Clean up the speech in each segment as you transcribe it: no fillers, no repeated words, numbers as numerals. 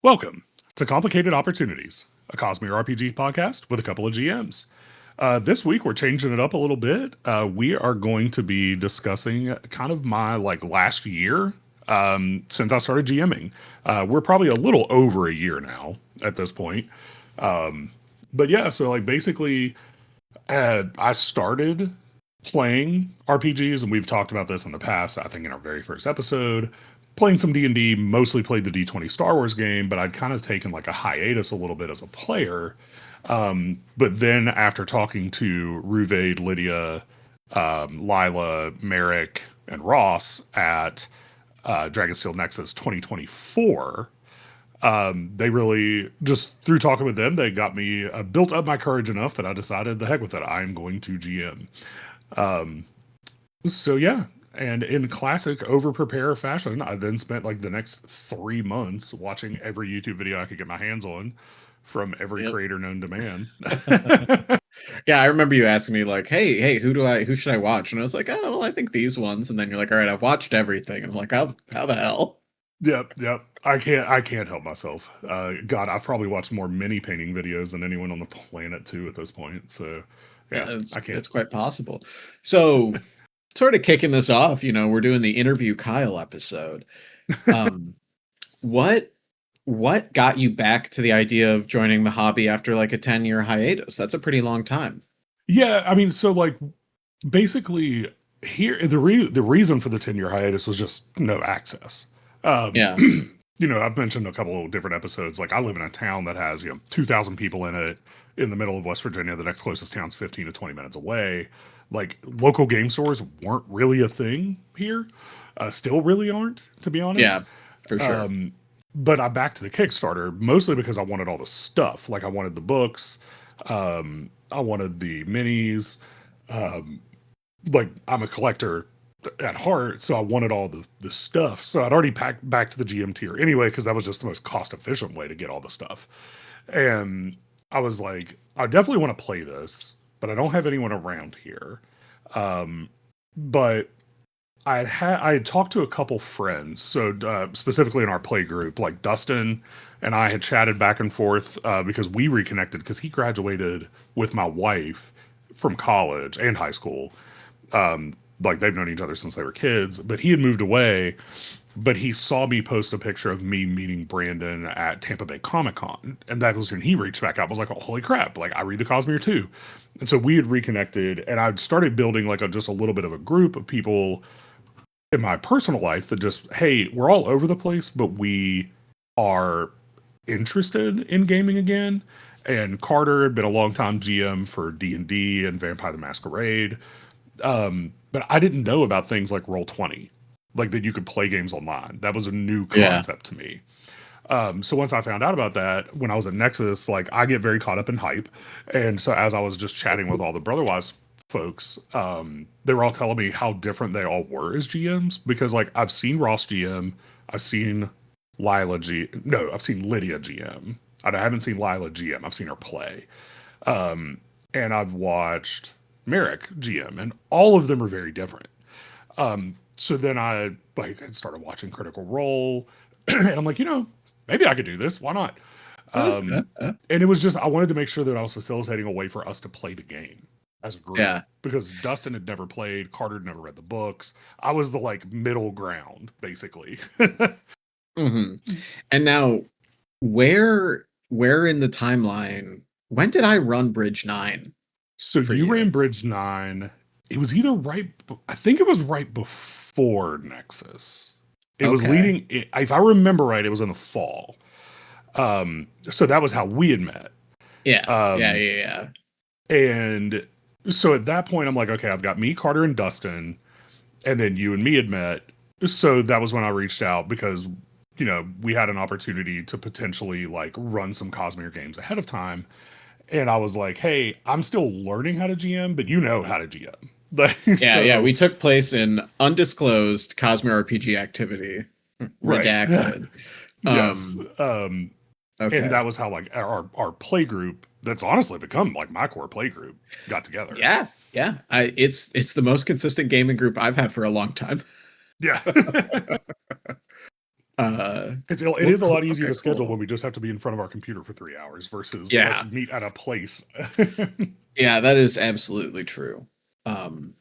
Welcome to Complicated Opportunities, a Cosmere RPG podcast with a couple of GMs. This week we're changing it up a little bit. We are going to be discussing kind of my last year since I started GMing. We're probably a little over a year now at this point. But yeah, so basically I started playing RPGs, and we've talked about this in the past, I think in our very first episode, playing some D&D, mostly played the D20 Star Wars game, but I'd kind of taken a hiatus a little bit as a player. But then after talking to Ruvaid, Lydia, Lila, Merrick, and Ross at Dragonsteel Nexus 2024, they really, just through talking with them, they got me, built up my courage enough that I decided, the heck with it, I'm going to GM. So yeah, and in classic over-prepare fashion, I then spent the next 3 months watching every YouTube video I could get my hands on from every creator known to man. Yeah, I remember you asking me hey, who should I watch? And I was like, oh, well, I think these ones. And then you're like, all right, I've watched everything. And I'm like, how the hell? Yep. I can't help myself. God, I've probably watched more mini painting videos than anyone on the planet too at this point. So yeah, I can't. It's quite possible. So sort of kicking this off, we're doing the Interview Kyle episode. What got you back to the idea of joining the hobby after a 10-year hiatus? That's a pretty long time. Yeah, I mean, so basically here the reason for the 10-year hiatus was just no access. Yeah. I've mentioned a couple of different episodes. I live in a town that has 2,000 people in it, in the middle of West Virginia. The next closest town's 15 to 20 minutes away. Local game stores weren't really a thing here. Still really aren't, to be honest. Yeah, for sure. But I backed the Kickstarter mostly because I wanted all the stuff. I wanted the books, I wanted the minis. I'm a collector at heart, so I wanted all the stuff. So I'd already packed back to the GM tier anyway, because that was just the most cost efficient way to get all the stuff. And I was like, I definitely want to play this, but I don't have anyone around here. But I had talked to a couple friends, so specifically in our play group, Dustin and I had chatted back and forth because we reconnected because he graduated with my wife from college and high school. They've known each other since they were kids, but he had moved away. But he saw me post a picture of me meeting Brandon at Tampa Bay Comic Con, and that was when he reached back out. I was like, oh, holy crap! I read the Cosmere too, and so we had reconnected, and I'd started building just a little bit of a group of people in my personal life that just, hey, we're all over the place, but we are interested in gaming again. And Carter had been a long time GM for D&D and Vampire the Masquerade. But I didn't know about things like Roll20, that you could play games online. That was a new concept to me. So once I found out about that, when I was at Nexus, I get very caught up in hype. And so as I was just chatting with all the Brotherwise folks, they were all telling me how different they all were as GMs, because I've seen Ross GM, I've seen I've seen Lydia GM. I haven't seen Lila GM. I've seen her play. And I've watched Merrick GM, and all of them are very different. So then I started watching Critical Role, and I'm like, maybe I could do this. Why not? And it was just, I wanted to make sure that I was facilitating a way for us to play the game as a group. Yeah. Because Dustin had never played, Carter had never read the books. I was the middle ground, basically. Mm-hmm. And now, where in the timeline, when did I run Bridge 9? So you ran Bridge 9. It was either I think it was right before Nexus. It was leading, if I remember right, it was in the fall. So that was how we had met. Yeah. Yeah. And so at that point, I'm like, okay, I've got me, Carter, and Dustin, and then you and me had met. So that was when I reached out because, we had an opportunity to potentially run some Cosmere games ahead of time. And I was like, hey, I'm still learning how to GM, but you know how to GM. Yeah. We took place in undisclosed CosmereRPG activity. Redacted. Right. Yes. Okay. And that was how our play group, that's honestly become my core play group, got together. Yeah. It's the most consistent gaming group I've had for a long time. Yeah. It Well, is a lot easier okay, to schedule when cool. we just have to be in front of our computer for 3 hours versus let's Yeah, meet at a place. yeah, that is absolutely true. Um,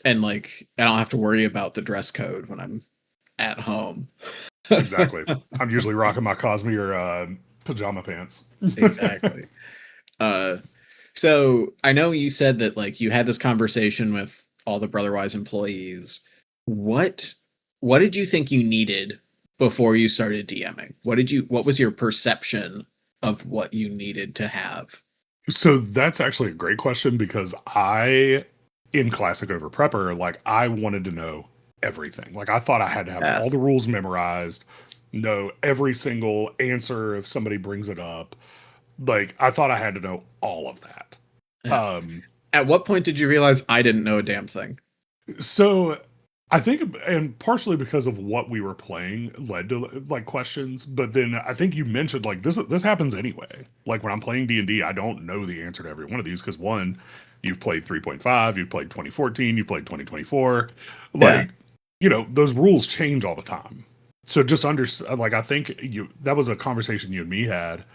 and like, I don't have to worry about the dress code when I'm at home. Exactly. I'm usually rocking my Cosmere pajama pants. Exactly. Uh, so I know you said that like you had this conversation with all the Brotherwise employees. What what did you think you needed before you started DMing? What was your perception of what you needed to have? So that's actually a great question because in classic Overprepper, like I wanted to know everything. Like I thought I had to have Yeah. all the rules memorized, know every single answer if somebody brings it up. Like I thought I had to know all of that. Yeah. Um, At what point did you realize I didn't know a damn thing? so I think, and partially because of what we were playing led to like questions, but then I think you mentioned like this happens anyway. Like when I'm playing D&D, I don't know the answer to every one of these because one, you've played 3.5, you've played 2014, you played 2024. Yeah. Like, those rules change all the time. So just like I think that was a conversation you and me had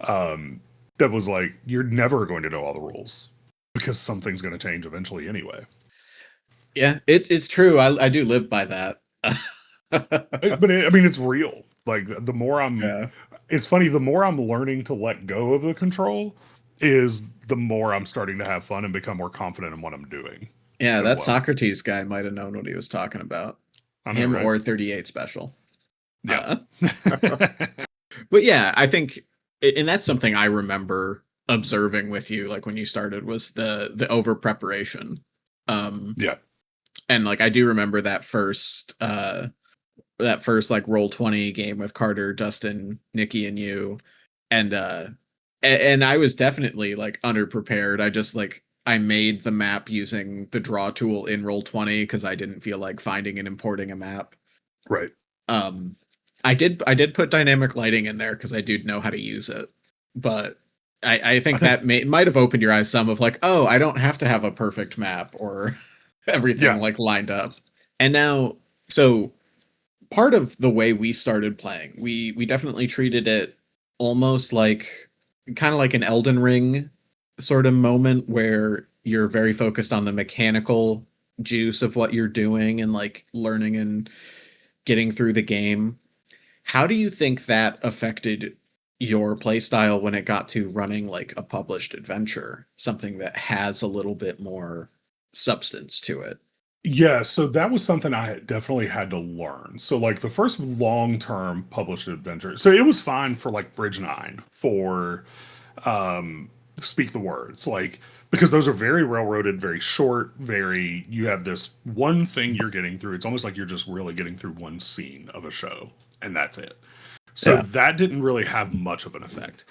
that was like you're never going to know all the rules because something's going to change eventually anyway. Yeah, it's true. I do live by that. I mean, it's real. Like Yeah. it's funny. The more I'm learning to let go of the control, is the more I'm starting to have fun and become more confident in what I'm doing Yeah, as that well. Socrates guy might have known what he was talking about. I know, Him right? or 38 special. Yeah. Uh, but yeah, I think and that's something I remember observing with you like when you started was the over preparation. Um Yeah. and like I do remember that first like roll 20 game with Carter, Dustin, Nikki and you and and I was definitely like underprepared. I made the map using the draw tool in roll 20 cuz I didn't feel like finding and importing a map. Right. Um I did put dynamic lighting in there cuz I do know how to use it. But I I think think. that might have opened your eyes some of like, "Oh, I don't have to have a perfect map or everything Yeah. like lined up." And now so part of the way we started playing, we definitely treated it almost like kind of like an Elden Ring sort of moment where you're very focused on the mechanical juice of what you're doing and like learning and getting through the game. How do you think that affected your playstyle when it got to running like a published adventure, something that has a little bit more substance to it? Yeah, so that was something I definitely had to learn. So, like the first long-term published adventure, so it was fine for like Bridge 9 for um Speak the Words, like because those are very railroaded, very short, very you have this one thing you're getting through. It's almost like you're just really getting through one scene of a show, and that's it. So Yeah. that didn't really have much of an effect.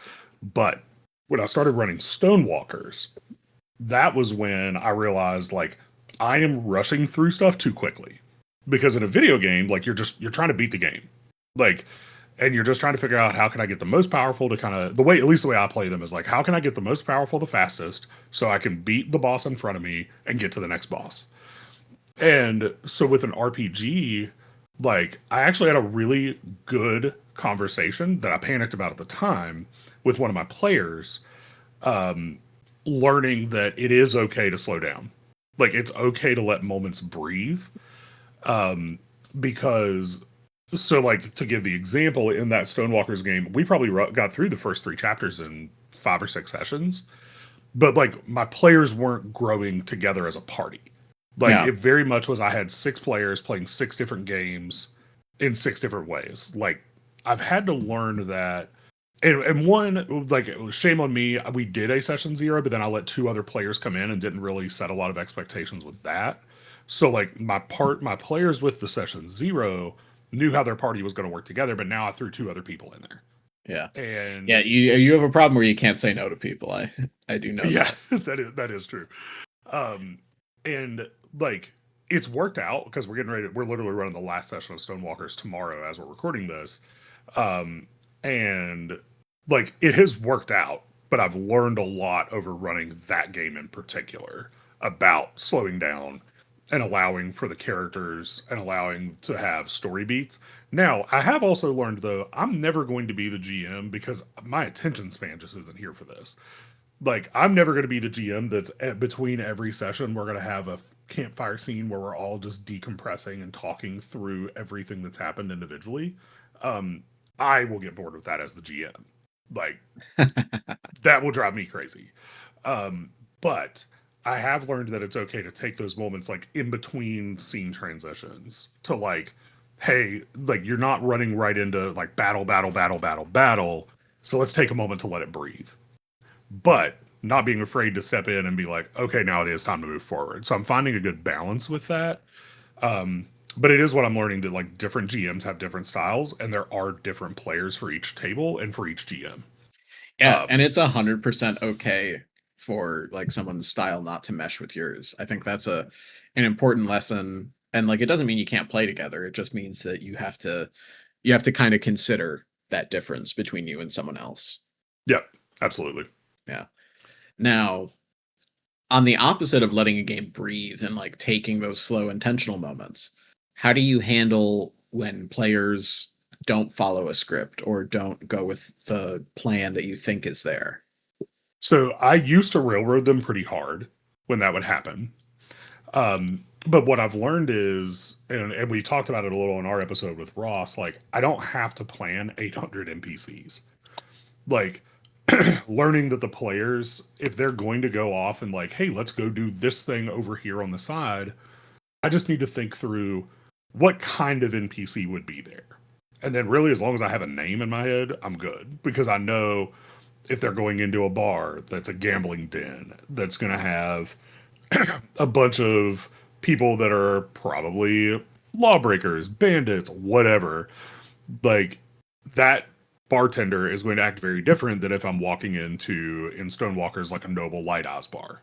But when I started running Stonewalkers, that was when I realized like I am rushing through stuff too quickly. Because in a video game, like you're trying to beat the game. Like and you're just trying to figure out how can I get the most powerful to kind of the way at least the way I play them is like how can I get the most powerful the fastest so I can beat the boss in front of me and get to the next boss. And so with an RPG, like I actually had a really good conversation that I panicked about at the time with one of my players, learning that it is okay to slow down. Like it's okay to let moments breathe. Because so like to give the example in that Stonewalkers game, we probably got through the first 3 chapters in 5 or 6 sessions, but like my players weren't growing together as a party. Like Yeah. it very much was I had 6 players playing 6 different games in 6 different ways. Like I've had to learn that and one like shame on me, we did a session 0, but then I let 2 other players come in and didn't really set a lot of expectations with that. So like my players with the session 0 knew how their party was going to work together, but now I threw 2 other people in there. Yeah. Yeah, And you have a problem where you can't say no to people. I do know yeah, that. that is true. Um, and like it's worked out because we're literally running the last session of Stonewalkers tomorrow as we're recording this. Um, and like it has worked out, but I've learned a lot over running that game in particular about slowing down and allowing for the characters and allowing to have story beats. Now, I have also learned though, I'm never going to be the GM because my attention span just isn't here for this. Like, I'm never going to be the GM that's between every session. We're going to have a campfire scene where we're all just decompressing and talking through everything that's happened individually. Um, I will get bored with that as the GM. Like, that will drive me crazy. But I have learned that it's okay to take those moments like in between scene transitions to like, hey, like you're not running right into like battle, battle, battle, battle, battle. So let's take a moment to let it breathe. But not being afraid to step in and be like, okay, now it is time to move forward. So I'm finding a good balance with that. But it is what I'm learning that like different GMs have different styles and there are different players for each table and for each GM. Yeah, and Um, it's 100% okay for like someone's style not to mesh with yours. I think that's an important lesson. And like it doesn't mean you can't play together. It just means that you have to kind of consider that difference between you and someone else. yeah, absolutely. Yeah. Now, on the opposite of letting a game breathe and like taking those slow intentional moments, how do you handle when players don't follow a script or don't go with the plan that you think is there? So I used to railroad them pretty hard when that would happen. But what I've learned is, and we talked about it a little in our episode with Ross, like I don't have to plan 800 NPCs. Like learning that the players, if they're going to go off and like, hey, let's go do this thing over here on the side, I just need to think through what kind of NPC would be there. And then really, as long as I have a name in my head, I'm good because I know if they're going into a bar that's a gambling den that's going to have a bunch of people that are probably lawbreakers, bandits, whatever, like that bartender is going to act very different than if I'm walking into in Stonewalker's like a noble lighthouse bar.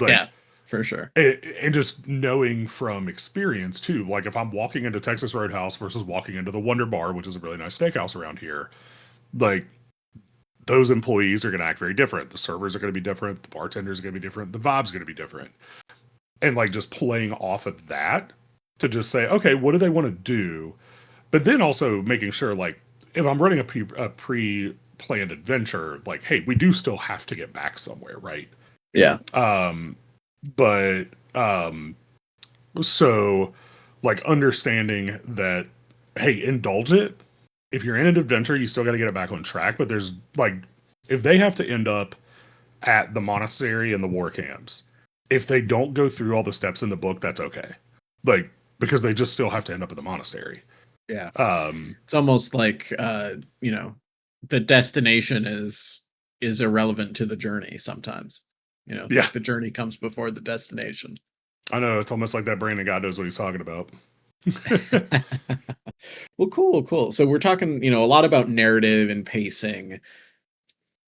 Yeah, Like for sure. and just knowing from experience too, like if I'm walking into Texas Roadhouse versus walking into the Wonder Bar, which is a really nice steakhouse around here, like those employees are going to act very different. The servers are going to be different. The bartenders are going to be different. The vibe's going to be different. And like just playing off of that to just say, okay, what do they want to do? But then also making sure, like, if I'm running a pre planned adventure, like, hey, we do still have to get back somewhere, right? Yeah. Um, but so like understanding that, hey, indulge it. If you're in an adventure, you still got to get it back on track. But there's like, if they have to end up at the monastery and the war camps. If they don't go through all the steps in the book, that's okay. Like because they just still have to end up at the monastery. Yeah. Um, It's almost like the destination is irrelevant to the journey sometimes. yeah, Like the journey comes before the destination. I know it's almost like that Brandon guy knows what he's talking about. Well, cool, cool. So we're talking, a lot about narrative and pacing.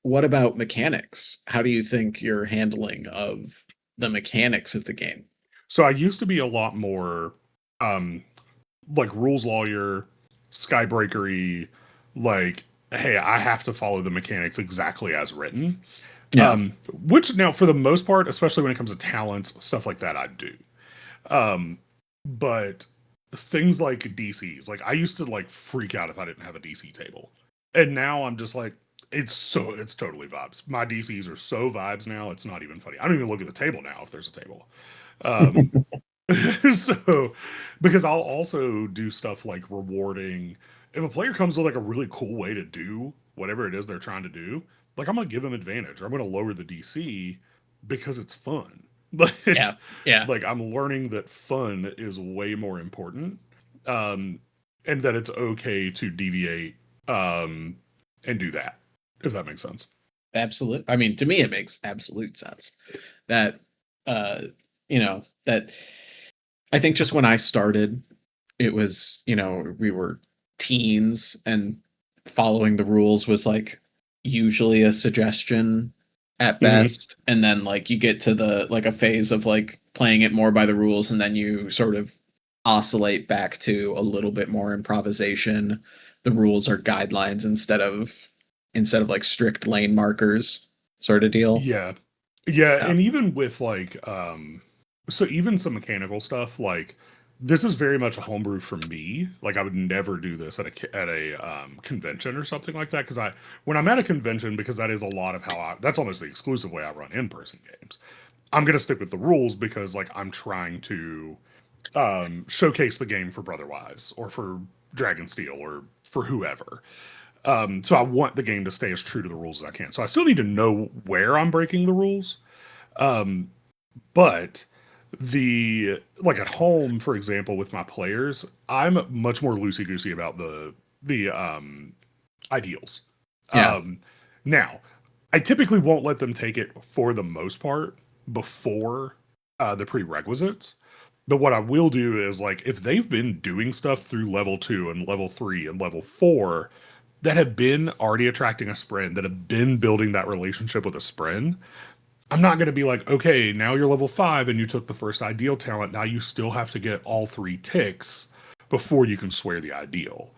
What about mechanics? How do you think you're handling of the mechanics of the game? So I used to be a lot more um, like rules lawyer, skybreakery, like hey, I have to follow the mechanics exactly as written. Yeah. Which now, for the most part, especially when it comes to talents, stuff like that, I do. Um, but things like DCs, like I used to like freak out if I didn't have a DC table, and now I'm just like, it's totally vibes. My DCs are so vibes now. It's not even funny. I don't even look at the table now if there's a table. Um, so because I'll also do stuff like rewarding if a player comes with like a really cool way to do whatever it is they're trying to do, like I'm gonna give them advantage or I'm gonna lower the DC because it's fun. Like Yeah. Yeah. like I'm learning that fun is way more important. Um and that it's okay to deviate um and do that, if that makes sense. Absolute. I mean, to me, it makes absolute sense that, uh, that I think just when I started, it was, we were teens and following the rules was like usually a suggestion at Hmm. best. And then like you get to the like a phase of like playing it more by the rules and then you sort of oscillate back to a little bit more improvisation. The rules are guidelines instead of like strict lane markers sort of deal. Yeah. Yeah, Yeah. and even with like so even some mechanical stuff like this is very much a homebrew for me. Like I would never do this at a convention or something like that because I when I'm at a convention because that is a lot of how I that's almost the exclusive way I run in person games. I'm gonna stick with the rules because like I'm trying to showcase the game for Brotherwise or for Dragonsteel or for whoever. So I want the game to stay as true to the rules as I can. So I still need to know where I'm breaking the rules. But the like at home, for example, with my players, I'm much more loosey goosey about the ideals. Yeah. Um, Now, I typically won't let them take it for the most part before the prerequisites. But what I will do is like if they've been doing stuff through level 2 and level 3 and level 4 that have been already attracting a spren, that have been building that relationship with a spren, I'm not going to be like, okay, now you're level 5 and you took the first ideal talent. Now you still have to get all 3 ticks before you can swear the ideal.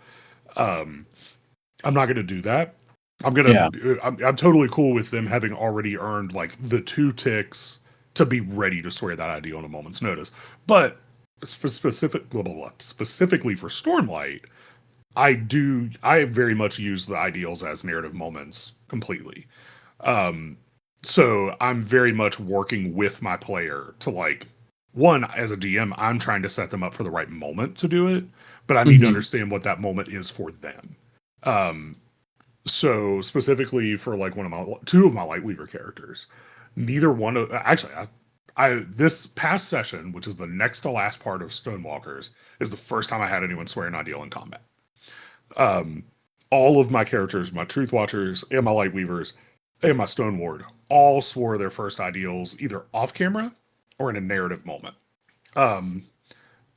I'm not going to do that. Yeah. I'm totally cool with them having already earned like the 2 ticks to be ready to swear that ideal on a moment's notice. But for specific blah blah blah specifically for Stormlight, I very much use the ideals as narrative moments completely. So I'm very much working with my player to like one as a GM, I'm trying to set them up for the right moment to do it, but I need to Hmm. understand what that moment is for them. So specifically for like one of my two of my Lightweaver characters, neither one of actually I this past session, which is the next to last part of Stonewalkers, is the first time I had anyone swear an ideal in combat. All of my characters, my Truth Watchers and my Lightweavers and my Stone Ward, all swore their first ideals either off camera or in a narrative moment.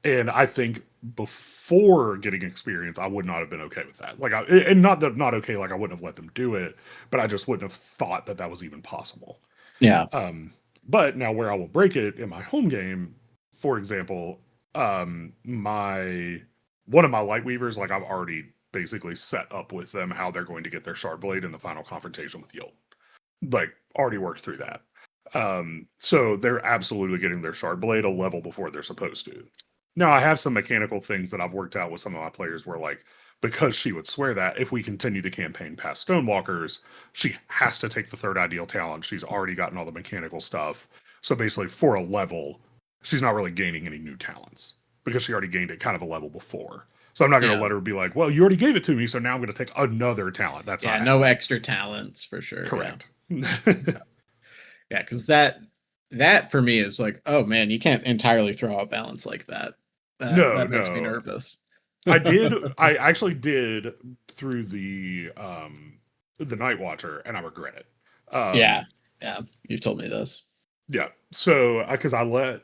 And I think before getting experience, I would not have been okay with that. Like, and not that not okay, like I wouldn't have let them do it, but I just wouldn't have thought that that was even possible. Yeah. But now where I will break it in my home game, for example, my one of my light weavers, like I've already basically set up with them how they're going to get their shard blade in the final confrontation with Yolt. Like already worked through that. So they're absolutely getting their shard blade a level before they're supposed to. Now I have some mechanical things that I've worked out with some of my players where like because she would swear that if we continue the campaign past Stonewalkers, she has to take the third ideal talent. She's already gotten all the mechanical stuff. So basically, for a level, she's not really gaining any new talents because she already gained it kind of a level before. So I'm not going to Yeah. let her be like, well, you already gave it to me, so now I'm going to take another talent. That's Yeah. not No happening. extra talents for sure. Yeah. Correct. Yeah. Because that for me is like, oh man, you can't entirely throw out balance like that. No, That makes me no. nervous. I did. I actually did through the Night Watcher, and I regret it. Yeah. Yeah. You've told me this. Yeah. So because I let,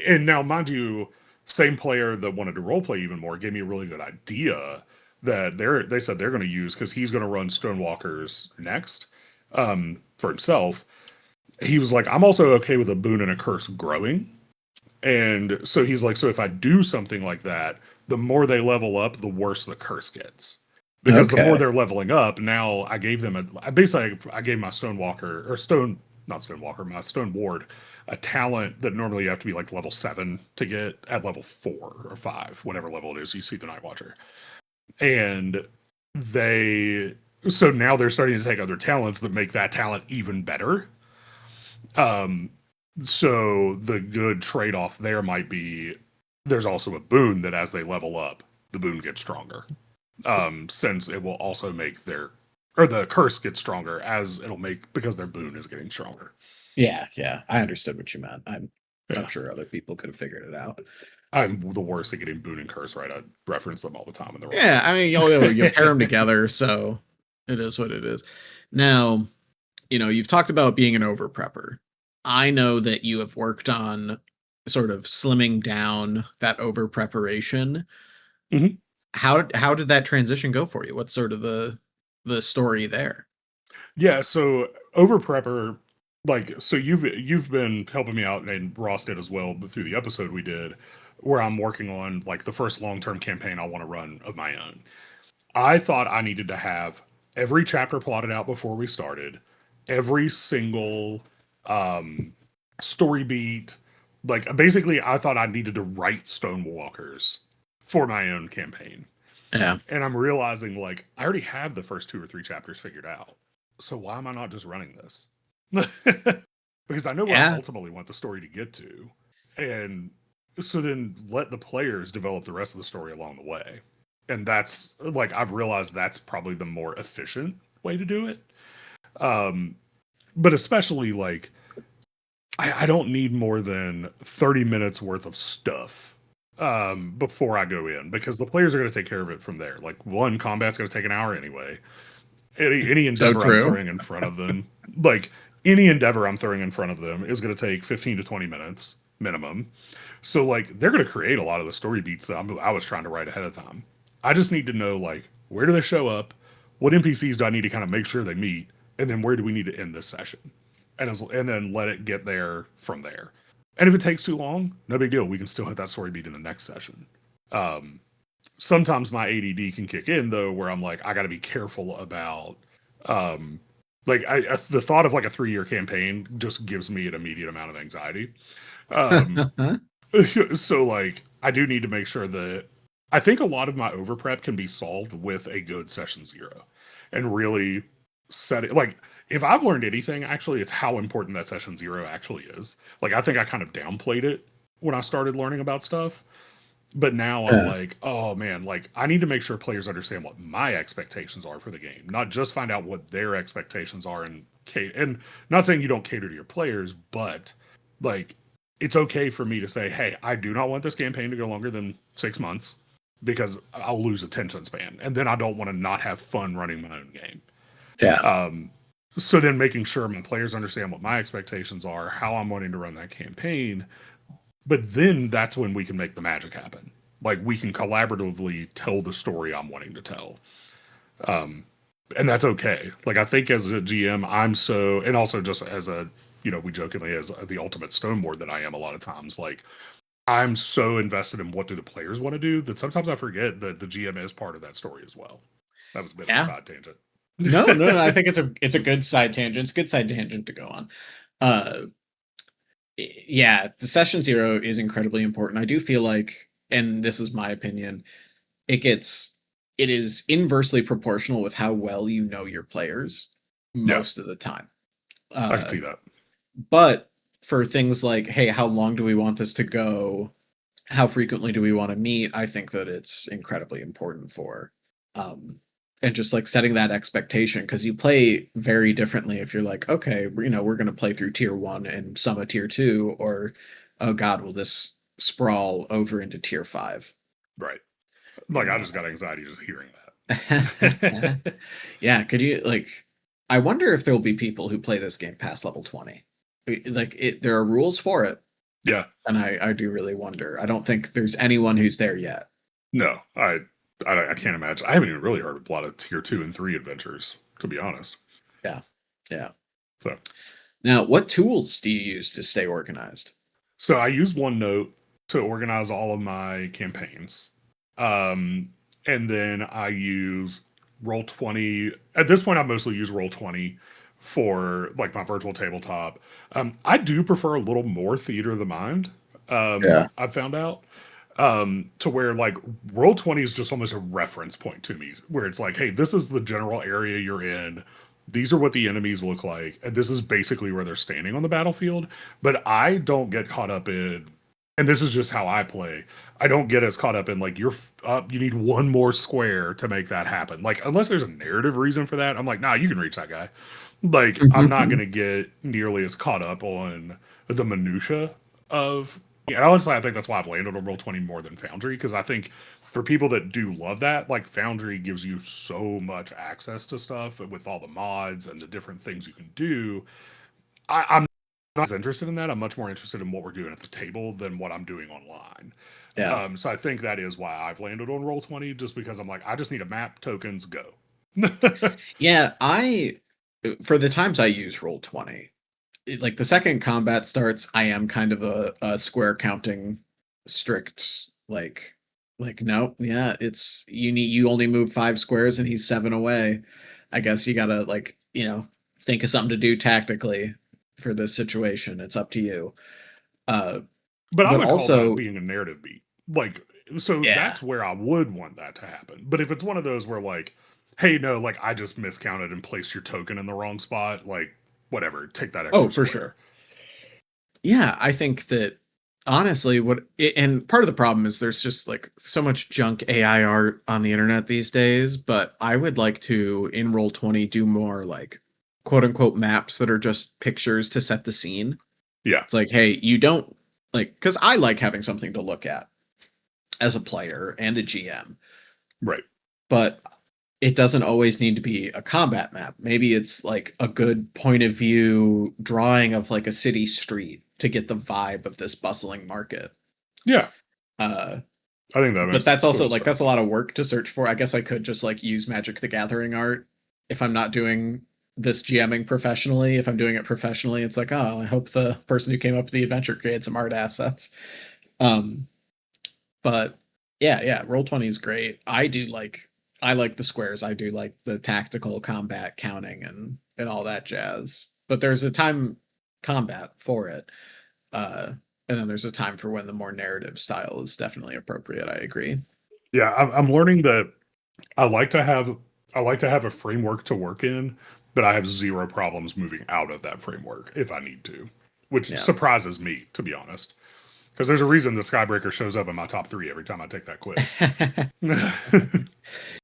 and now mind you, same player that wanted to roleplay even more gave me a really good idea that they said they're going to use because he's going to run Stonewalkers next for himself. He was like, I'm also okay with a boon and a curse growing. And so he's like, so if I do something like that, the more they level up, the worse the curse gets. Because the more Okay. they're leveling up, now I gave them basically I gave my Stonewalker or Stone not Stonewalker, my Stone Ward a talent that normally you have to be like level 7 to get at level 4 or 5, whatever level it is you see the Night Watcher. And they so now they're starting to take other talents that make that talent even better. Um, so the good trade off there might be there's also a boon that as they level up, the boon gets stronger. Since it will also make their or the curse gets stronger as it'll make because their boon is getting stronger. Yeah. Yeah. I understood what you meant. I'm Yeah. sure other people could have figured it out. I'm the worst at getting boon and curse right. I reference them all the time in the wrong Yeah. I mean, you pair them way. together, so it is what it is. Now, you've talked about being an over prepper. I know that you have worked on sort of slimming down that over preparation. Mhm. How did that transition go for you? What's sort of the story there? Yeah, so over prepper, like so you've been helping me out and Ross did as well through the episode we did where I'm working on like the first long-term campaign I want to run of my own. I thought I needed to have every chapter plotted out before we started, every single story beat, Like basically, I thought I needed to write Stonewalkers for my own campaign, Yeah. and I'm realizing like I already have the first 2 or 3 chapters figured out. So why am I not just running this? Because I know where I Yeah. ultimately want the story to get to, and so then let the players develop the rest of the story along the way. And that's like I've realized that's probably the more efficient way to do it. Um, but especially like I don't need more than 30 minutes worth of stuff before I go in because the players are going to take care of it from there. Like one combat's going to take an hour anyway. Any So endeavor I'm true. throwing in front of them, like any endeavor I'm throwing in front of them is going to take 15 to 20 minutes minimum. So like they're going to create a lot of the story beats that I was trying to write ahead of time. I just need to know like where do they show up, what NPCs do I need to kind of make sure they meet, and then where do we need to end this session, and then let it get there from there. And if it takes too long, no big deal. We can still hit that story beat in the next session. Um, Sometimes my ADD can kick in though, where I'm like, I got to be careful about, um, the thought of like a 3 year campaign just gives me an immediate amount of anxiety. Um, so like I do need to make sure that I think a lot of my overprep can be solved with a good session zero and really set it like if I've learned anything, actually it's how important that session zero actually is. Like I think I kind of downplayed it when I started learning about stuff. But now I'm Yeah. like, oh man, like I need to make sure players understand what my expectations are for the game, not just find out what their expectations are and not saying you don't cater to your players, but like it's okay for me to say, hey, I do not want this campaign to go longer than 6 months because I'll lose attention span, and then I don't want to not have fun running my own game. Yeah. Um, so then making sure my players understand what my expectations are, how I'm wanting to run that campaign, but then that's when we can make the magic happen. Like we can collaboratively tell the story I'm wanting to tell. Um, and that's okay. Like I think as a GM, I'm so, and also just as a, we jokingly as the ultimate stoneboard that I am a lot of times, like I'm so invested in what do the players want to do that sometimes I forget that the GM is part of that story as well. That was a bit of a Yeah. side tangent. No, no, no. I think it's a good side tangent. It's a good side tangent to go on. Uh, yeah, the session zero is incredibly important. I do feel like, and this is my opinion, it gets it is inversely proportional with how well you know your players Yeah, most of the time. I can Uh, see that. but for things like, hey, how long do we want this to go? How frequently do we want to meet? I think that it's incredibly important for um and just like setting that expectation because you play very differently if you're like, okay, we're going to play through tier 1 and some of tier 2, or oh god, will this sprawl over into tier 5, Right. you Like I know. just got anxiety just hearing that. Yeah, could you like I wonder if there'll be people who play this game past level 20. There are rules for it, Yeah. and I do really wonder. I don't think there's anyone who's there yet. No, I can't imagine. I haven't even really heard of a lot of tier 2 and 3 adventures, to be honest. Yeah. Yeah. So, Now, what tools do you use to stay organized? so I use OneNote to organize all of my campaigns, um, and then I use Roll20. At this point, I mostly use Roll20 for like my virtual tabletop. I do prefer a little more theater of the mind. Yeah. I've found out to where like Roll20 is just almost a reference point to me, where it's like, hey, this is the general area you're in. These are what the enemies look like, and this is basically where they're standing on the battlefield. But I don't get caught up in, and this is just how I play. I don't get as caught up in like you're up. You need one more square to make that happen. Like unless there's a narrative reason for that, I'm like, nah, you can reach that guy. Like I'm not Mhm. gonna get nearly as caught up on the minutia of. Yeah, honestly, I think that's why I've landed on Roll20 more than Foundry because I think for people that do love that, like Foundry gives you so much access to stuff with all the mods and the different things you can do. I'm not as interested in that. I'm much more interested in what we're doing at the table than what I'm doing online. Yeah. So I think that is why I've landed on Roll20, just because I'm like, I just need a map, tokens, go. Yeah, I for the times I use roll 20, like the second combat starts, I am kind of a square counting strict like no, yeah, it's you only move 5 squares and he's 7 away. I guess you got to like, think of something to do tactically for this situation. It's up to you. Uh But I but would call that also, being a narrative beat. Like, so yeah. that's where I would want that to happen. But if it's one of those where, like, hey, no, like, I just miscounted and placed your token in the wrong spot, like, whatever, take that Oh, extra for square. sure. Yeah, I think that honestly, and part of the problem is there's just like so much junk AI art on the internet these days. But I would like to in Roll20 do more like quote unquote maps that are just pictures to set the scene. Yeah, It's like, hey, you don't like, because I like having something to look at as a player and a GM, right. but it doesn't always need to be a combat map. Maybe it's like a good point of view drawing of like a city street to get the vibe of this bustling market. Yeah, Uh, I think that but makes that's also total like that's a sense. lot of work to search for. I guess I could just like use Magic the Gathering art if I'm not doing this GMing professionally. If I'm doing it professionally, it's like, oh, I hope the person who came up with the adventure created some art assets. Um, but yeah, Roll20 is great. I like the squares. I do like the tactical combat counting and all that jazz. But there's a time combat for it. Uh and then there's a time for when the more narrative style is definitely appropriate. I agree. Yeah, I'm learning that I like to have I like to have a framework to work in, but I have zero problems moving out of that framework if I need to, which Yeah. surprises me, to be honest. Because there's a reason that Skybreaker shows up in my top 3 every time I take that quiz.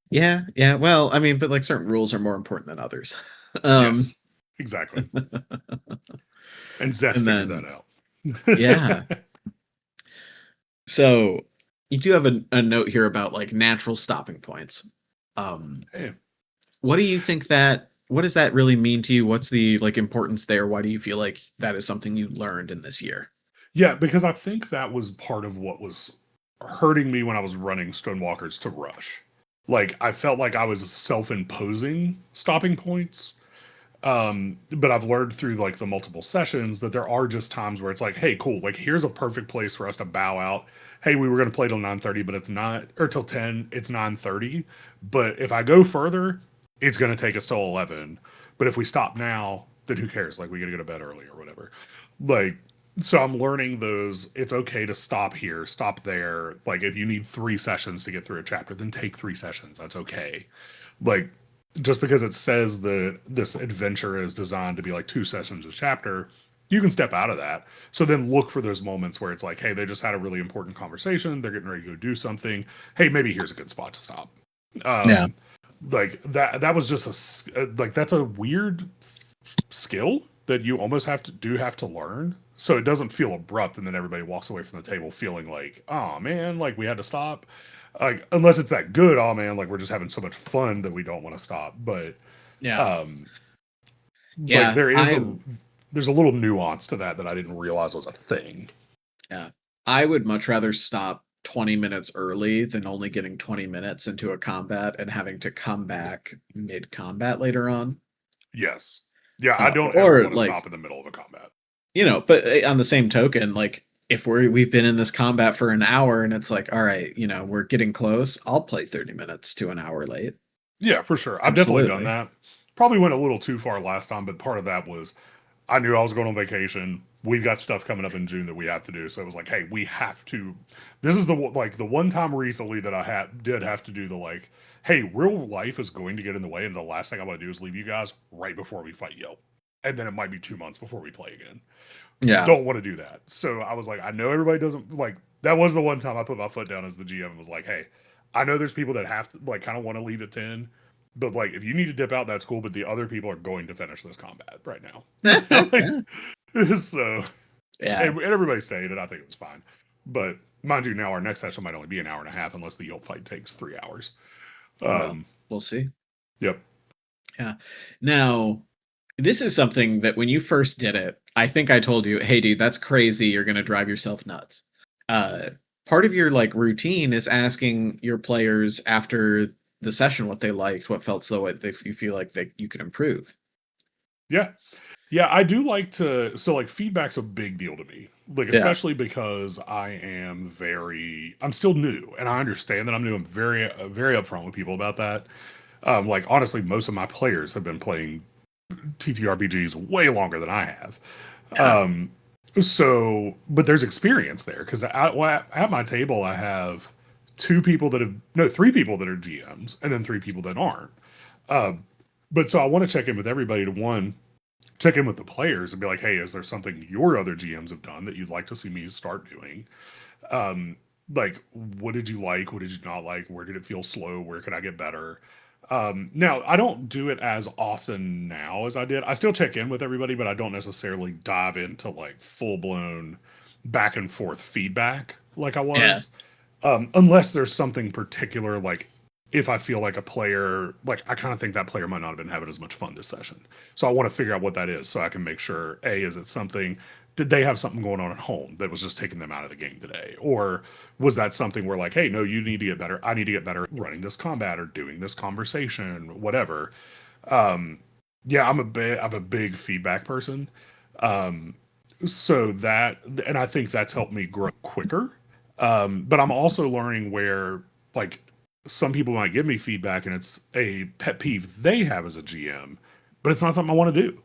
Yeah. Well, I mean, but like certain rules are more important than others. um Yes, exactly. And Zeth and figured that then out. yeah. So you do have a note here about like natural stopping points. Um, Hey. what do you think what does that really mean to you? What's the like importance there? Why do you feel like that is something you learned in this year? Yeah, because I think that was part of what was hurting me when I was running Stonewalkers to Rush. Like, I felt like I was self imposing stopping points. But I've learned through like the multiple sessions that there are just times where it's like, hey, cool, like here's a perfect place for us to bow out. Hey, we were gonna play till 9:30, but it's not, or till 10, it's 9:30. But if I go further, it's gonna take us till 11. But if we stop now, then who cares? Like we gotta go to bed early or whatever. Like, so I'm learning those. It's okay to stop here, stop there. Like if you need 3 sessions to get through a chapter, then take 3 sessions. That's okay. Like just because it says that this adventure is designed to be like 2 sessions a chapter, you can step out of that. So then look for those moments where it's like, hey, they just had a really important conversation. They're getting ready to go do something. Hey, maybe here's a good spot to stop. Yeah. Like that was just like that's a weird skill that you almost have to learn. So it doesn't feel abrupt, and then everybody walks away from the table feeling like, oh man, like we had to stop. Like unless it's that good, oh man, like we're just having so much fun that we don't want to stop. Yeah. Um, like Yeah. there's a little nuance to that that I didn't realize was a thing. Yeah. I would much rather stop 20 minutes early than only getting 20 minutes into a combat and having to come back mid combat later on. Yes, yeah, I don't ever Or want to stop like, in the middle of a combat. but on the same token, like if we've been in this combat for an hour and it's like, all right, we're getting close, I'll play 30 minutes to an hour late. Yeah, for sure. I've definitely done Absolutely. that. Probably went a little too far last time, but part of that was I knew I was going on vacation. We've got stuff coming up in June that we have to do. So it was like, hey, we have to. This is the one time recently that I did have to do the like, hey, real life is going to get in the way, and the last thing I want to do is leave you guys right before we fight Yelp, and then it might be 2 months before we play again. Yeah. Don't want to do that. So I was like, I know everybody doesn't like. That was the one time I put my foot down as the GM and was like, hey, I know there's people that have to like kind of want to leave at 10, but like if you need to dip out, that's cool. But the other people are going to finish this combat right now. Like, so Yeah. and everybody stayed, and I think it was fine. But mind you, now our next session might only be an hour and a half unless the Yelp fight takes 3 hours. Well, Um, we'll see. yep. Yeah. Now, this is something that when you first did it, I think I told you, "Hey dude, that's crazy. You're going to drive yourself nuts." Uh Part of your like routine is asking your players after the session what they liked, what felt slow, what you feel like that you could improve. Yeah. Yeah, I do like to. So, like, feedback's a big deal to me. Like, Yeah. especially because I'm still new, and I understand that I'm new. I'm very upfront with people about that. Like, honestly, most of my players have been playing TTRPGs way longer than I have. Yeah. So, but there's experience there because at my table I have three people that are GMs and then three people that aren't. Uh, but so I want to check in with everybody to one, check in with the players and be like, hey, is there something your other GMs have done that you'd like to see me start doing? Um, like, what did you like? What did you not like? Where did it feel slow? Where could I get better? Now, I don't do it as often now as I did. I still check in with everybody, but I don't necessarily dive into like full blown back and forth feedback like I Yeah. was. Unless there's something particular, like if I feel like a player, like I kind of think that player might not have been having as much fun this session. So I want to figure out what that is so I can make sure, A, is it something, did they have something going on at home that was just taking them out of the game today? Or was that something where like, hey, no, you need to get better. I need to get better at running this combat or doing this conversation, whatever. Um, yeah, I'm a big feedback person. Um, so that, and I think that's helped me grow quicker. But I'm also learning where like some people might give me feedback and it's a pet peeve they have as a GM, but it's not something I want to do.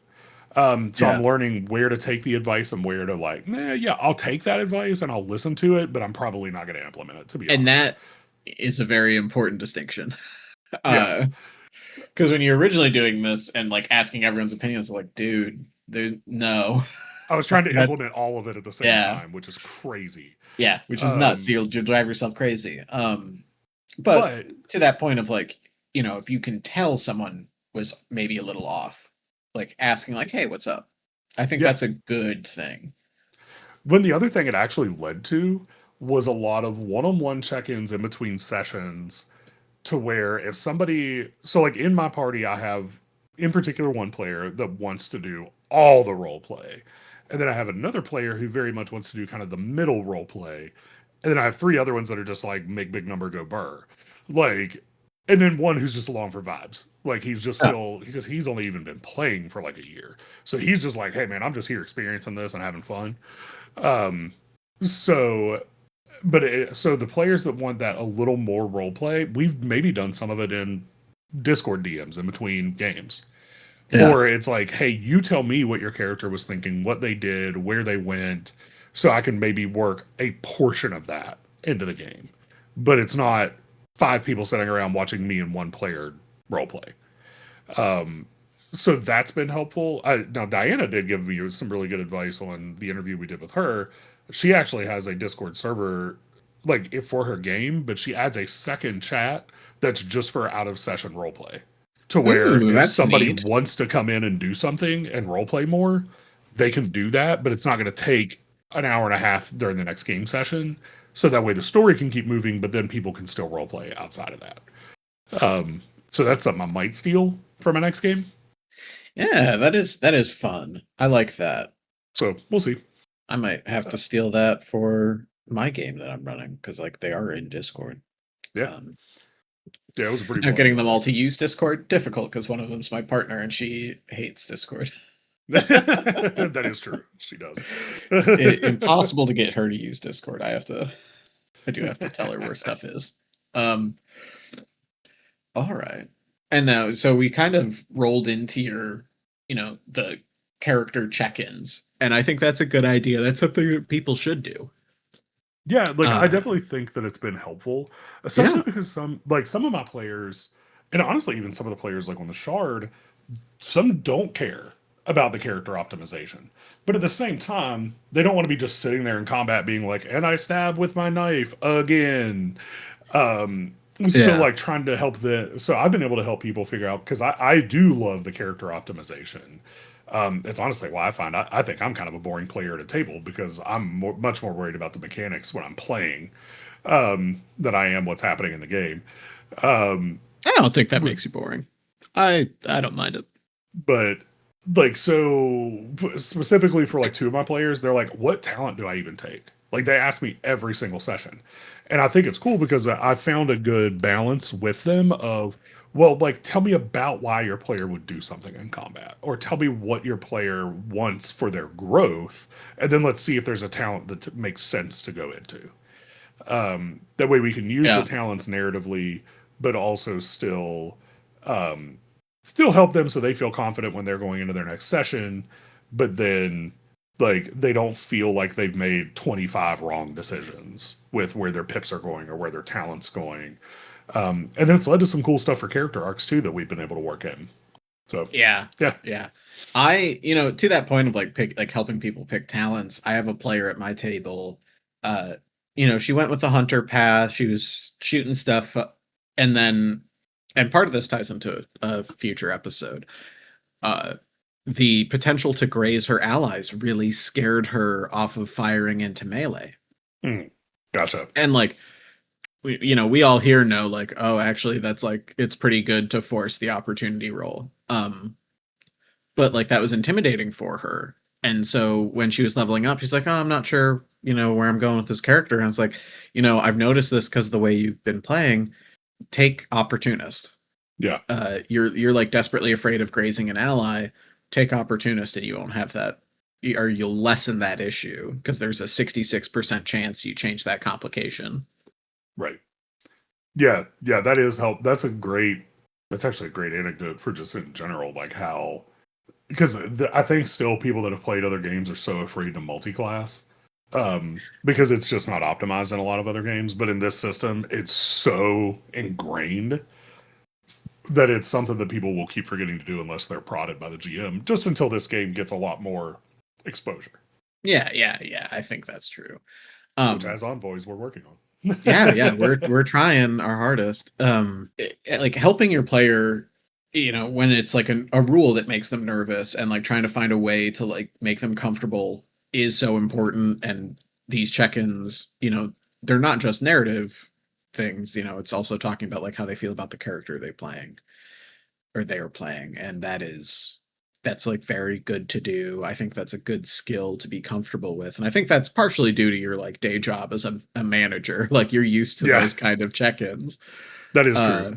So I'm Yeah. learning where to take the advice and where to like, yeah, I'll take that advice and I'll listen to it, but I'm probably not going to implement it, to be And honest. that is a very important distinction. Uh, Yes. because when you're originally doing this and like asking everyone's opinions, like, dude, there's no, I was trying to that's implement all of it at the same yeah, time, which is crazy. yeah, which is nuts. Um, You'll drive yourself crazy. But but to that point of like, if you can tell someone was maybe a little off, like asking like, hey, what's up? I think yeah, that's a good thing. when the other thing it actually led to was a lot of one-on-one check-ins in between sessions to where if somebody, so like in my party I have in particular one player that wants to do all the role play, and then I have another player who very much wants to do kind of the middle role play, and then I have three other ones that are just like make big number go burr, like, and then one who's just along for vibes, like he's just Oh, still, because he's only even been playing for like a year, so he's just like, hey man, I'm just here experiencing this and having fun. um so so the players that want that a little more role play, we've maybe done some of it in Discord DMs in between games. yeah. Or it's like, hey, you tell me what your character was thinking, what they did, where they went, so I can maybe work a portion of that into the game. But it's not five people sitting around watching me and one player role play. Um, so that's been helpful. Now, Diana did give me some really good advice on the interview we did with her. She actually has a Discord server, like for her game, but she adds a second chat that's just for out of session roleplay. To where Ooh, if that's somebody neat. wants to come in and do something and roleplay more, they can do that, but it's not going to take an hour and a half during the next game session. So that way the story can keep moving, but then people can still roleplay outside of that. Um, so that's something I might steal for my next game. Yeah, that is fun. I like that. So we'll see. I might have to steal that for my game that I'm running because like they are in Discord. Yeah, Um, yeah, it was a pretty now fun getting them all project. to use Discord difficult because one of them's my partner and she hates Discord. That is true. She does. Impossible to get her to use Discord. I do have to tell her where stuff is. Um, all right. And now, so we kind of rolled into the character check-ins, and I think that's a good idea. That's something that people should do. Yeah, like I Uh, definitely think that it's been helpful, yeah, especially because some of my players, and honestly even some of the players like on the Shard, some don't care about the character optimization. But at the same time, they don't want to be just sitting there in combat being like, and I stab with my knife again. Um, so yeah, like trying to help so I've been able to help people figure out because I do love the character optimization. It's honestly why I think I'm kind of a boring player at a table because I'm much more worried about the mechanics when I'm playing than I am what's happening in the game. Um, I don't think that but makes you boring. I don't mind it. but like so specifically for like two of my players, they're like, what talent do I even take? Like they ask me every single session, and I think it's cool because I found a good balance with them of, well, like tell me about why your player would do something in combat, or tell me what your player wants for their growth, and then let's see if there's a talent that makes sense to go into. That way we can use the Yeah, talents narratively, but also still help them so they feel confident when they're going into their next session, but then Like they don't feel like they've made 25 wrong decisions with where their pips are going or where their talent's going. And then it's led to some cool stuff for character arcs too that we've been able to work in. So Yeah. yeah. Yeah. To that point of like helping people pick talents, I have a player at my table. Uh, she went with the hunter path. She was shooting stuff, and then, and part of this ties into a future episode. Uh, the potential to graze her allies really scared her off of firing into melee. Gotcha. And like we all here know like, oh, actually that's like it's pretty good to force the opportunity roll. But like that was intimidating for her. And so when she was leveling up, she's like, "Oh, I'm not sure, where I'm going with this character." And I was like, "I've noticed this because of the way you've been playing. Take opportunist. Yeah. You're like desperately afraid of grazing an ally. Take opportunist, and you won't have that, or you'll lessen that issue because there's a 66% chance you change that complication." Right. Yeah. Yeah. That is help. That's actually a great anecdote for just in general, like how, because I think still people that have played other games are so afraid to multi-class because it's just not optimized in a lot of other games. But in this system, it's so ingrained that it's something that people will keep forgetting to do unless they're prodded by the GM, just until this game gets a lot more exposure. Yeah. I think that's true. Which, Um, as envoys, we're working on. yeah, we're trying our hardest. Like helping your player, when it's like a rule that makes them nervous, and like trying to find a way to like make them comfortable is so important. And these check-ins, they're not just narrative things, it's also talking about like how they feel about the character they're playing, and that's like very good to do. I think that's a good skill to be comfortable with. And I think that's partially due to your like day job as a manager. Like you're used to Yeah, those kind of check-ins. that is true. Uh,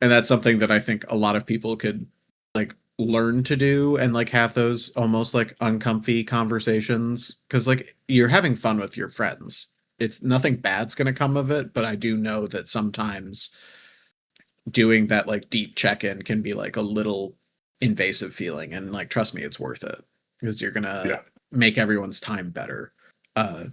and that's something that I think a lot of people could like learn to do and like have those almost like uncomfy conversations because like you're having fun with your friends. It's nothing bad's going to come of it, but I do know that sometimes doing that like deep check-in can be like a little invasive feeling, and like trust me, it's worth it because you're gonna Yeah. make everyone's time better. uh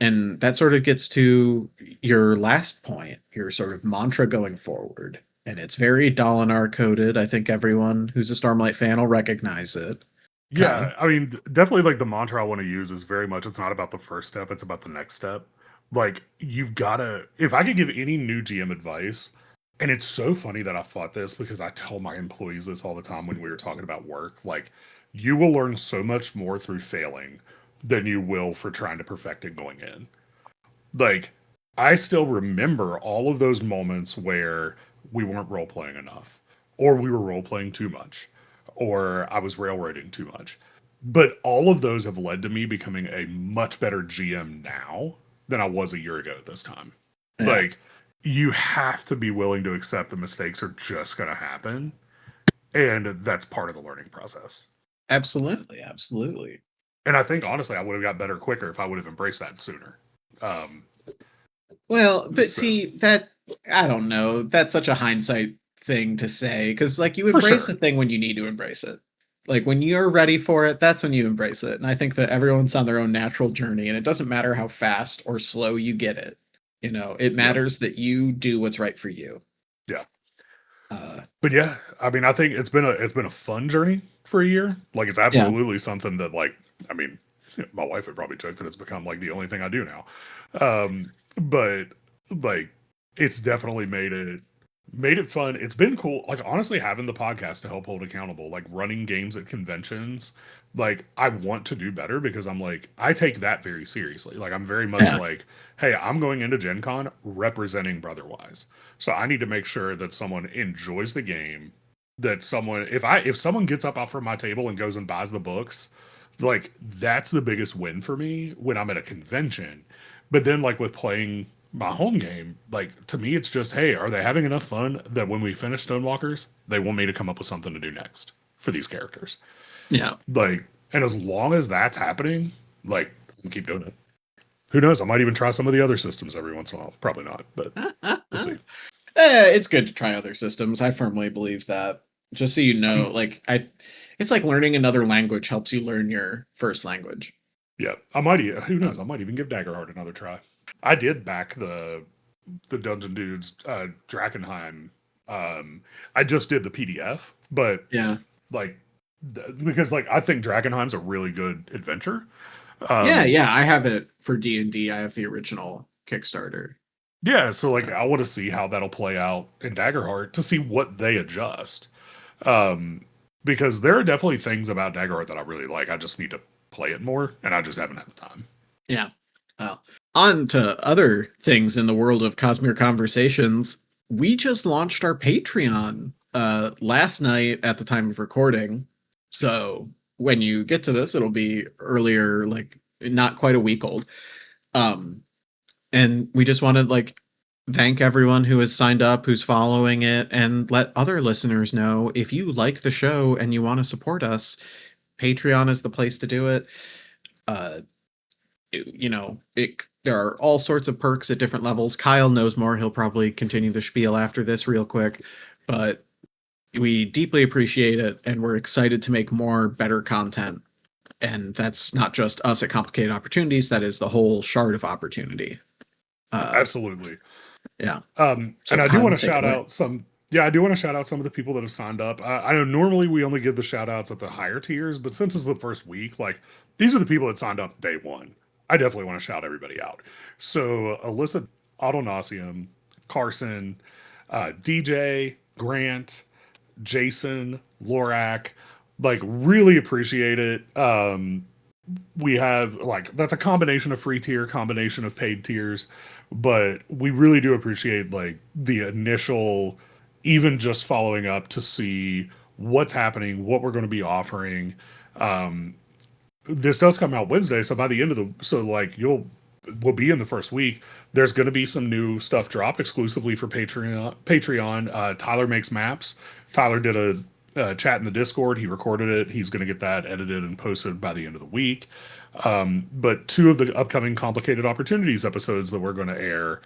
and that sort of gets to your last point, your sort of mantra going forward, and it's very Dalinar coded. I think everyone who's a Stormlight fan will recognize it. Yeah, I mean, definitely like the mantra I want to use is very much it's not about the first step, it's about the next step. Like, you've got to, if I could give any new GM advice, and it's so funny that I thought this because I tell my employees this all the time when we were talking about work. Like, you will learn so much more through failing than you will for trying to perfect it going in. Like, I still remember all of those moments where we weren't role playing enough, or we were role playing too much, or I was railroading too much. But all of those have led to me becoming a much better GM now than I was a year ago at this time. Yeah, Like, you have to be willing to accept the mistakes are just going to happen. And that's part of the learning process. absolutely. And I think, honestly, I would have got better quicker if I would have embraced that sooner. Um, Well, but so, see that, I don't know, that's such a hindsight thing to say because like you for embrace a sure. thing when you need to embrace it. Like when you're ready for it, that's when you embrace it. And I think that everyone's on their own natural journey, and it doesn't matter how fast or slow you get it. It Yep. matters that you do what's right for you. Yeah. Uh, But yeah, I mean, I think it's been a fun journey for a year. Like, it's yeah, absolutely something that, like, I mean, my wife would probably joke that it's become like the only thing I do now. But like, it's definitely made it fun. It's been cool. Like, honestly, having the podcast to help hold accountable, like running games at conventions. Like, I want to do better because I'm like, I take that very seriously. Like, I'm very much yeah, like, hey, I'm going into Gen Con representing Brotherwise. So I need to make sure that someone enjoys the game. That someone, if someone gets up off from my table and goes and buys the books, like that's the biggest win for me when I'm at a convention. But then, like with playing my home game, like to me, it's just, hey, are they having enough fun that when we finish Stonewalkers, they want me to come up with something to do next for these characters? yeah. Like, and as long as that's happening, like, I'll keep doing it. Who knows? I might even try some of the other systems every once in a while. Probably not, but we'll see. It's good to try other systems. I firmly believe that. Just so you know, I'm it's like learning another language helps you learn your first language. Yeah, who knows? I might even give Daggerheart another try. I did back the Dungeon Dudes Drakenheim. I just did the PDF, but Yeah. like because like I think Drakenheim's a really good adventure. Yeah, Um, yeah. I have it for D&D. I have the original Kickstarter. yeah, so like Uh, I want to see how that'll play out in Daggerheart to see what they adjust. Um, because there are definitely things about Daggerheart that I really like. I just need to play it more, and I just haven't had the time. yeah. Well, on to other things in the world of Cosmere Conversations. We just launched our Patreon last night at the time of recording. So when you get to this, it'll be earlier, like not quite a week old. Um, and we just want to like thank everyone who has signed up, who's following it, and let other listeners know if you like the show and you want to support us, Patreon is the place to do it. Uh, there are all sorts of perks at different levels. Kyle knows more. He'll probably continue the spiel after this real quick, but we deeply appreciate it and we're excited to make more better content. And that's not just us at Complicated Opportunities, that is the whole shard of opportunity. Uh, Absolutely. yeah. So And I do want Kyle, to take it shout away. out some. Yeah, I do want to shout out some of the people that have signed up. I know normally we only give the shout outs at the higher tiers, but since it's the first week, like these are the people that signed up day one. I definitely want to shout everybody out. So Alyssa Autonasium, Carson, DJ, Grant, Jason, Lorak, like really appreciate it. We have like that's a combination of free tier, combination of paid tiers, but we really do appreciate like the initial, even just following up to see what's happening, what we're going to be offering. This does come out Wednesday, so by the end of the like we'll be in the first week. There's going to be some new stuff drop exclusively for Patreon. Tyler makes maps. Tyler did a chat in the Discord. He recorded it. He's going to get that edited and posted by the end of the week. But two of the upcoming Complicated Opportunities episodes that we're going to air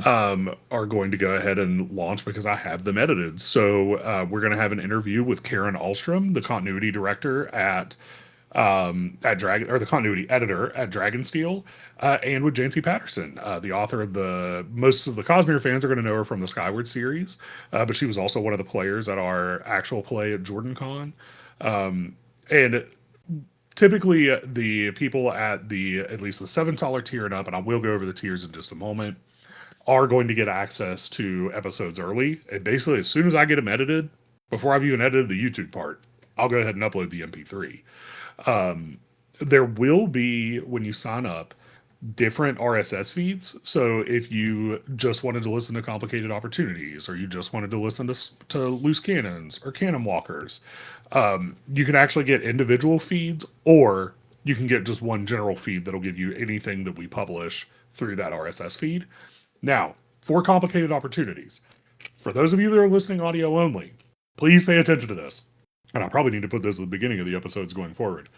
are going to go ahead and launch because I have them edited. So we're going to have an interview with Karen Ahlstrom, the continuity director at Dragon, or the continuity editor at Dragonsteel, and with Jancy Patterson, the author of the most of the Cosmere fans are going to know her from the Skyward series, but she was also one of the players at our actual play at JordanCon. And typically, the people at the at least the $7 tier and up, and I will go over the tiers in just a moment, are going to get access to episodes early. And basically, as soon as I get them edited, before I've even edited the YouTube part, I'll go ahead and upload the MP3. There will be, when you sign up, different RSS feeds. So if you just wanted to listen to Complicated Opportunities, or you just wanted to listen to Loose Cannons or Cannon Walkers, you can actually get individual feeds, or you can get just one general feed that'll give you anything that we publish through that RSS feed. Now, for Complicated Opportunities, for those of you that are listening audio only, please pay attention to this. And I probably need to put this at the beginning of the episodes going forward.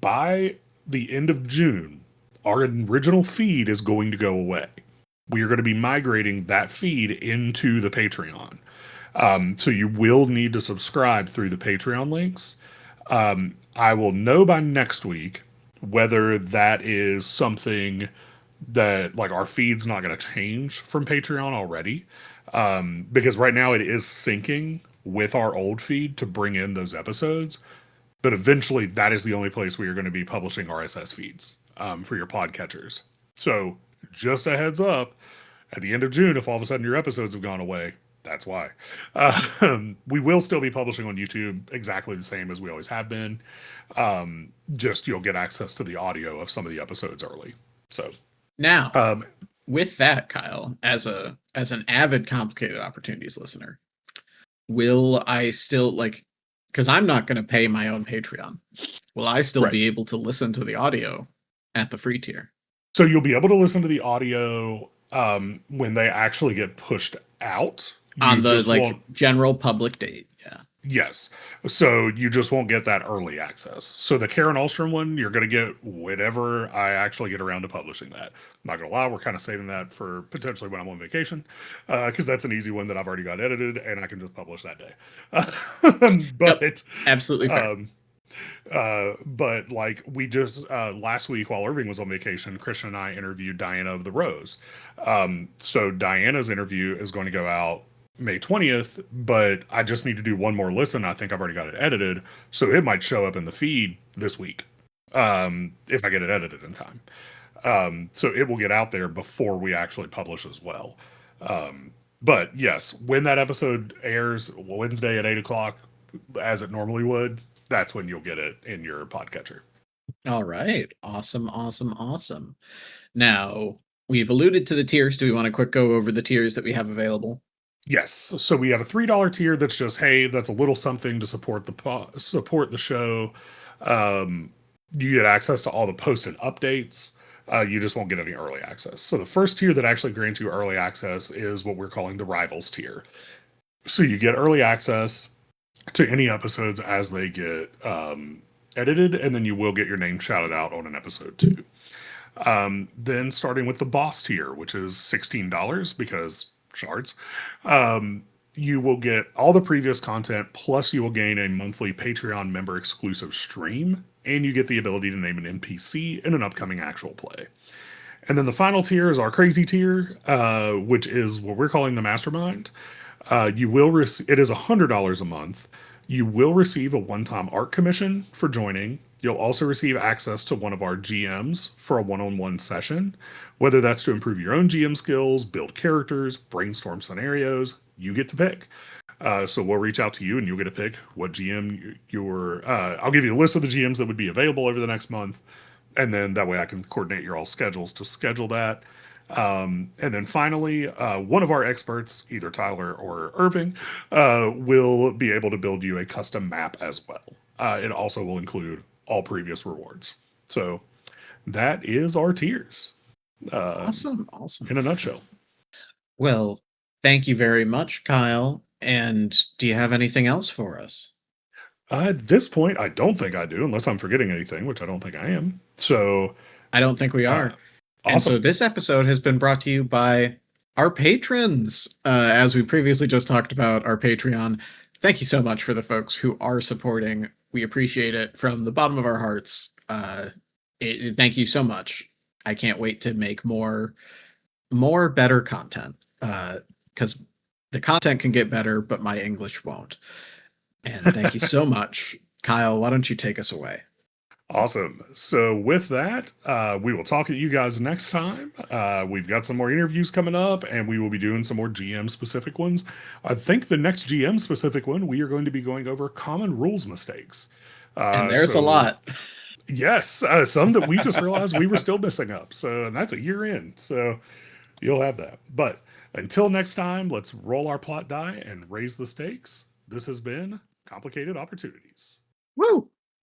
By the end of June, our original feed is going to go away. We are going to be migrating that feed into the Patreon. So you will need to subscribe through the Patreon links. I will know by next week whether that is something that like our feed's not going to change from Patreon already. Because right now it is syncing with our old feed to bring in those episodes. But eventually, that is the only place where you're going to be publishing RSS feeds for your podcatchers. So, just a heads up, at the end of June, if all of a sudden your episodes have gone away, that's why. We will still be publishing on YouTube exactly the same as we always have been. Just you'll get access to the audio of some of the episodes early. So, Now, um, with that, Kyle, as an avid Complicated Opportunities listener, will I still like, because I'm not going to pay my own Patreon, will I still right. be able to listen to the audio at the free tier? So you'll be able to listen to the audio when they actually get pushed out. You On the just like won't. general public date? Yeah. Yes. So you just won't get that early access. So the Karen Ulstrom one, you're going to get whenever I actually get around to publishing that. I'm not going to lie, we're kind of saving that for potentially when I'm on vacation because that's an easy one that I've already got edited and I can just publish that day. Yep. But Absolutely fair. But like we just last week while Irving was on vacation, Krishna and I interviewed Diana of the Rose. So Diana's interview is going to go out May 20th, but I just need to do one more listen. I think I've already got it edited, so it might show up in the feed this week if I get it edited in time. So it will get out there before we actually publish as well. But yes, when that episode airs Wednesday at 8 o'clock, as it normally would, that's when you'll get it in your podcatcher. All right. Awesome, awesome, awesome. Now, we've alluded to the tiers. Do we want to quick go over the tiers that we have available? Yes, so we have a $3 tier that's just hey, that's a little something to support support the show. Um, you get access to all the posted updates. You just won't get any early access. So the first tier that actually grants you early access is what we're calling the Rivals tier. So you get early access to any episodes as they get edited, and then you will get your name shouted out on an episode too. Then starting with the boss tier, which is $16 because shards, you will get all the previous content, plus you will gain a monthly Patreon member exclusive stream, and you get the ability to name an NPC in an upcoming actual play. And then the final tier is our crazy tier, which is what we're calling the Mastermind. You will receive it is $100 a month. You will receive a one-time art commission for joining. You'll also receive access to one of our GMs for a one-on-one session, whether that's to improve your own GM skills, build characters, brainstorm scenarios. You get to pick. So we'll reach out to you, and you'll get to pick what GM you're. I'll give you a list of the GMs that would be available over the next month, and then that way I can coordinate your all schedules to schedule that. And then finally, one of our experts, either Tyler or Irving, will be able to build you a custom map as well. It also will include all previous rewards. So that is our tiers Awesome, awesome. in a nutshell. Well, thank you very much, Kyle. And do you have anything else for us? At this point, I don't think I do, unless I'm forgetting anything, which I don't think I am. So I don't think we uh, are. And so awesome. this episode has been brought to you by our patrons. As we previously just talked about our Patreon, thank you so much for the folks who are supporting. We appreciate it from the bottom of our hearts. Thank you so much. I can't wait to make more better content because the content can get better, but my English won't. And thank you so much. Kyle, why don't you take us away? Awesome. So with that, we will talk to you guys next time. We've got some more interviews coming up, and we will be doing some more GM specific ones. I think the next GM specific one, we are going to be going over common rules mistakes. And there's a So lot. yes, some that we just realized we were still missing up. So and that's a year in. So you'll have that. But until next time, let's roll our plot die and raise the stakes. This has been Complicated Opportunities. Woo!